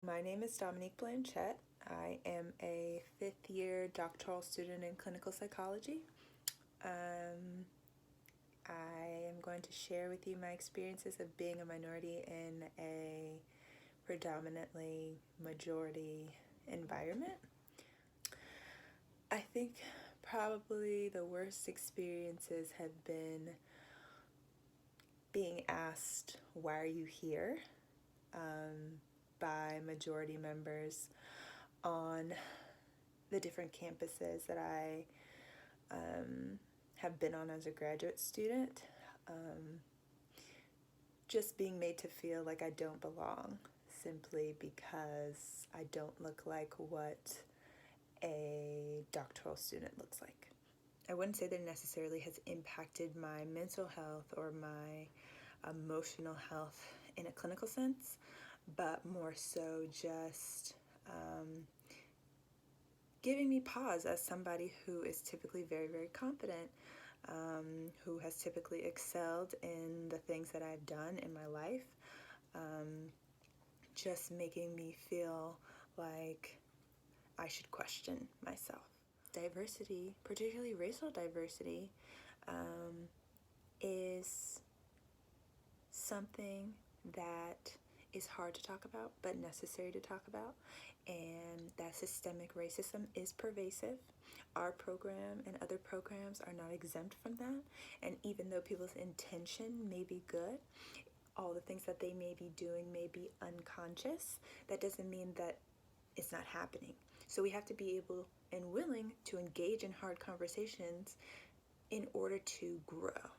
My name is Dominique Blanchette. I am a fifth year doctoral student in clinical psychology. I am going to share with you my experiences of being a minority in a predominantly majority environment. I think probably the worst experiences have been being asked, "Why are you here?" By majority members on the different campuses that I have been on as a graduate student. Just being made to feel like I don't belong simply because I don't look like what a doctoral student looks like. I wouldn't say that it necessarily has impacted my mental health or my emotional health in a clinical sense, but more so just giving me pause as somebody who is typically very, very confident, who has typically excelled in the things that I've done in my life, just making me feel like I should question myself. Diversity, particularly racial diversity, is something that is hard to talk about but necessary to talk about, and that systemic racism is pervasive. Our program and other programs are not exempt from that, and even though people's intention may be good, all the things that they may be doing may be unconscious. That doesn't mean that it's not happening. So we have to be able and willing to engage in hard conversations in order to grow,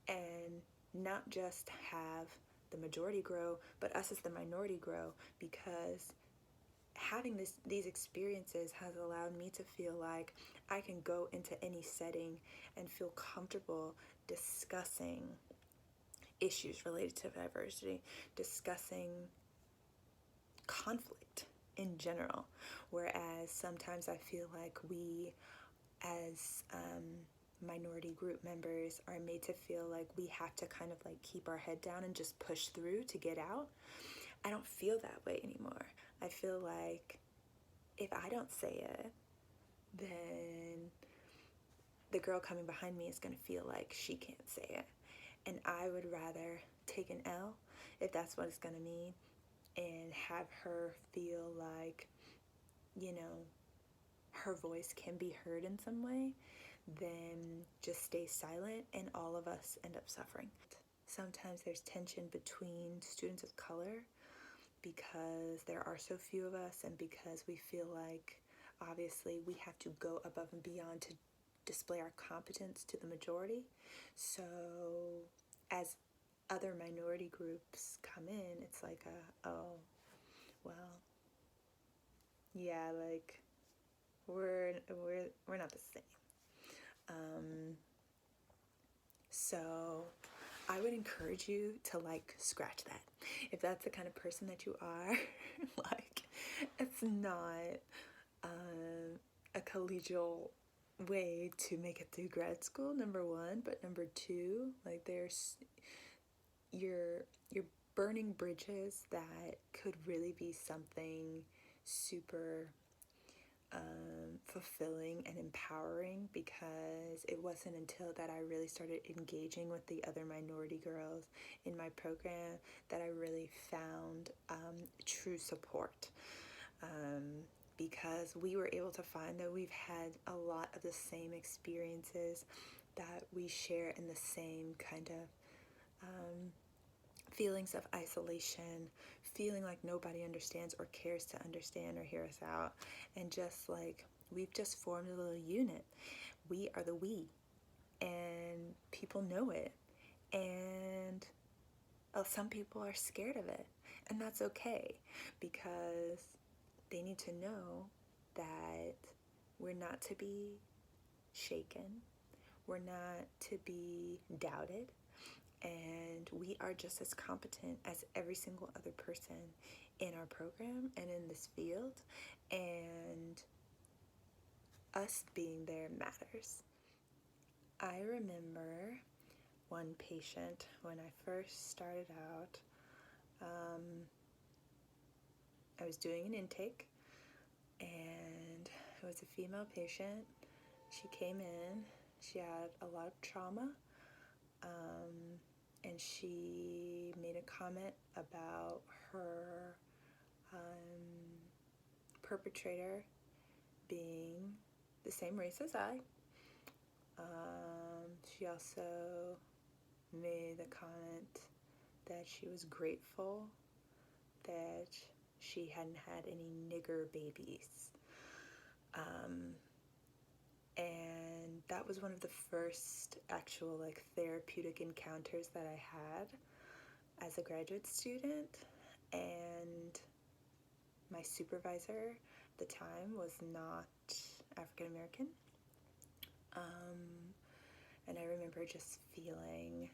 and not just have the majority grow, but us as the minority grow, because having these experiences has allowed me to feel like I can go into any setting and feel comfortable discussing issues related to diversity, discussing conflict in general, whereas sometimes I feel like we as minority group members are made to feel like we have to kind of like keep our head down and just push through to get out. I don't feel that way anymore. I feel like if I don't say it, then the girl coming behind me is going to feel like she can't say it. And I would rather take an L, if that's what it's going to mean, and have her feel like, her voice can be heard in some way, than just stay silent and all of us end up suffering. Sometimes there's tension between students of color because there are so few of us, and because we feel like obviously we have to go above and beyond to display our competence to the majority. So as other minority groups come in, it's like oh, well, yeah, like we're not the same. So I would encourage you to like scratch that. If that's the kind of person that you are, like it's not a collegial way to make it through grad school, number one, but number two, like you're burning bridges that could really be something super fulfilling and empowering, because it wasn't until that I really started engaging with the other minority girls in my program that I really found true support, because we were able to find that we've had a lot of the same experiences, that we share in the same kind of feelings of isolation, feeling like nobody understands or cares to understand or hear us out, and just like we've just formed a little unit. We are the we, and people know it, and some people are scared of it, and that's okay, because they need to know that we're not to be shaken, we're not to be doubted, and we are just as competent as every single other person in our program and in this field, and us being there matters. I remember one patient when I first started out. I was doing an intake, and it was a female patient. She came in, she had a lot of trauma, and she made a comment about her perpetrator being the same race as I. She also made the comment that she was grateful that she hadn't had any nigger babies. And that was one of the first actual therapeutic encounters that I had as a graduate student. And my supervisor at the time was not African American. And I remember just feeling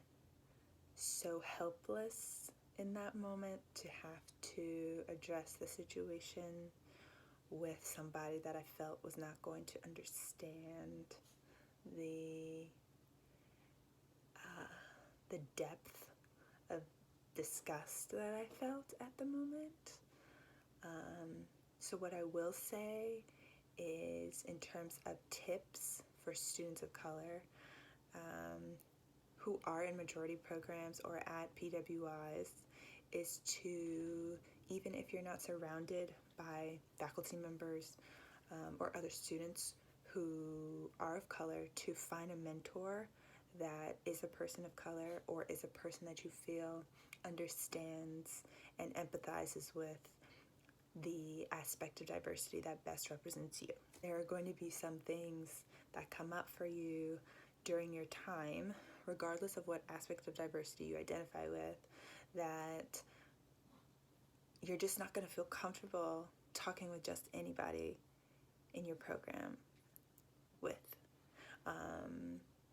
so helpless in that moment to have to address the situation with somebody that I felt was not going to understand the depth of disgust that I felt at the moment. So what I will say is, in terms of tips for students of color who are in majority programs or at PWIs, is to, even if you're not surrounded by faculty members or other students who are of color, to find a mentor that is a person of color or is a person that you feel understands and empathizes with the aspect of diversity that best represents you. There are going to be some things that come up for you during your time, regardless of what aspect of diversity you identify with, that you're just not going to feel comfortable talking with just anybody in your program with.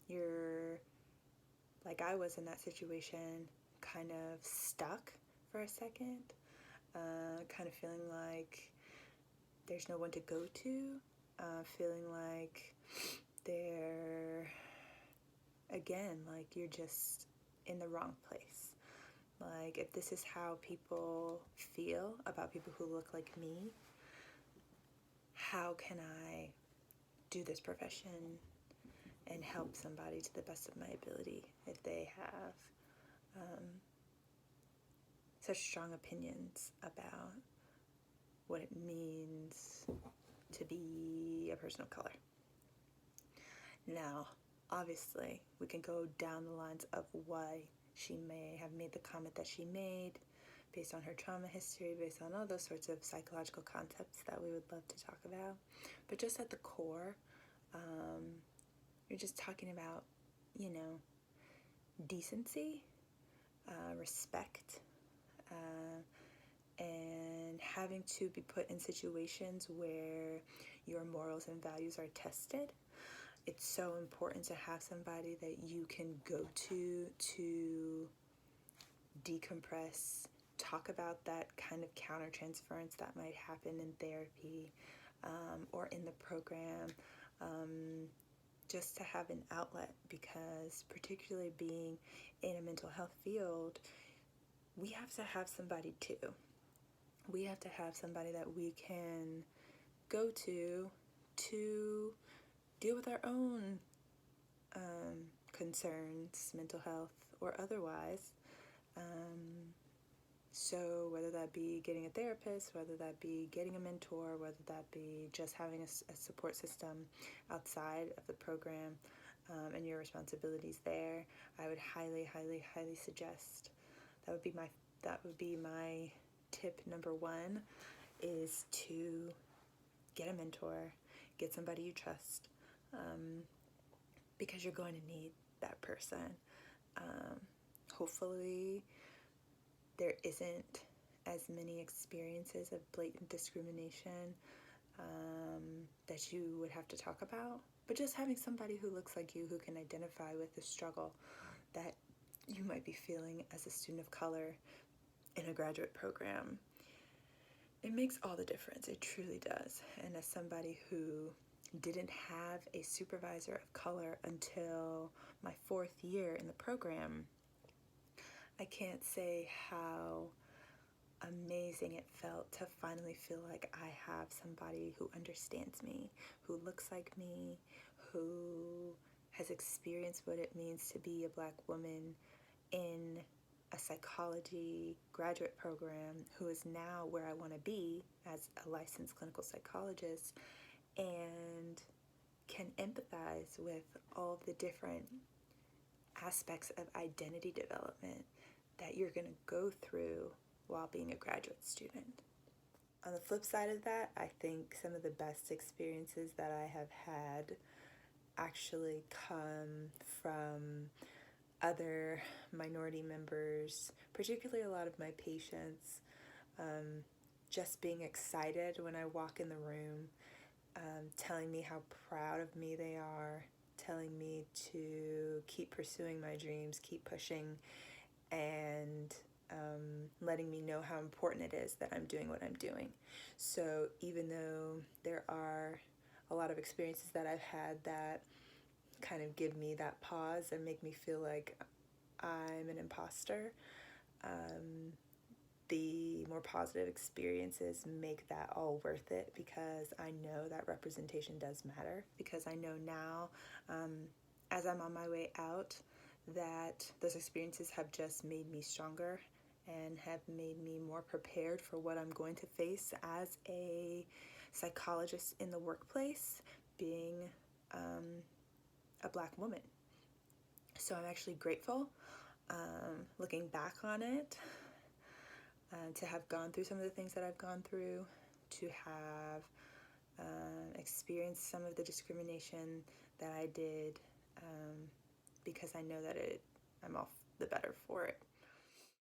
You're, like I was in that situation, kind of stuck for a second, kind of feeling like there's no one to go to, feeling like you're just in the wrong place. Like, if this is how people feel about people who look like me, how can I do this profession and help somebody to the best of my ability if they have such strong opinions about what it means to be a person of color? Now, obviously, we can go down the lines of why she may have made the comment that she made, based on her trauma history, based on all those sorts of psychological concepts that we would love to talk about. But just at the core, you're just talking about, decency, respect, and having to be put in situations where your morals and values are tested. It's so important to have somebody that you can go to decompress, talk about that kind of countertransference that might happen in therapy or in the program, just to have an outlet, because particularly being in a mental health field, we have to have somebody too. We have to have somebody that we can go to deal with our own concerns, mental health or otherwise. So whether that be getting a therapist, whether that be getting a mentor, whether that be just having a support system outside of the program and your responsibilities there, I would highly, highly, highly suggest. That would be my tip number one, is to get a mentor, get somebody you trust, because you're going to need that person. Hopefully there isn't as many experiences of blatant discrimination that you would have to talk about, but just having somebody who looks like you, who can identify with the struggle that you might be feeling as a student of color in a graduate program, it makes all the difference. It truly does. And as somebody who didn't have a supervisor of color until my 4th year in the program, I can't say how amazing it felt to finally feel like I have somebody who understands me, who looks like me, who has experienced what it means to be a Black woman in a psychology graduate program, who is now where I want to be as a licensed clinical psychologist, and can empathize with all of the different aspects of identity development that you're going to go through while being a graduate student. On the flip side of that, I think some of the best experiences that I have had actually come from other minority members, particularly a lot of my patients, just being excited when I walk in the room, telling me how proud of me they are, telling me to keep pursuing my dreams, keep pushing, and letting me know how important it is that I'm doing what I'm doing. So even though there are a lot of experiences that I've had that kind of give me that pause and make me feel like I'm an imposter, the more positive experiences make that all worth it, because I know that representation does matter, because I know now, as I'm on my way out, that those experiences have just made me stronger and have made me more prepared for what I'm going to face as a psychologist in the workplace, being a Black woman. So I'm actually grateful, looking back on it, to have gone through some of the things that I've gone through, to have experienced some of the discrimination that I did, because I know that I'm all the better for it.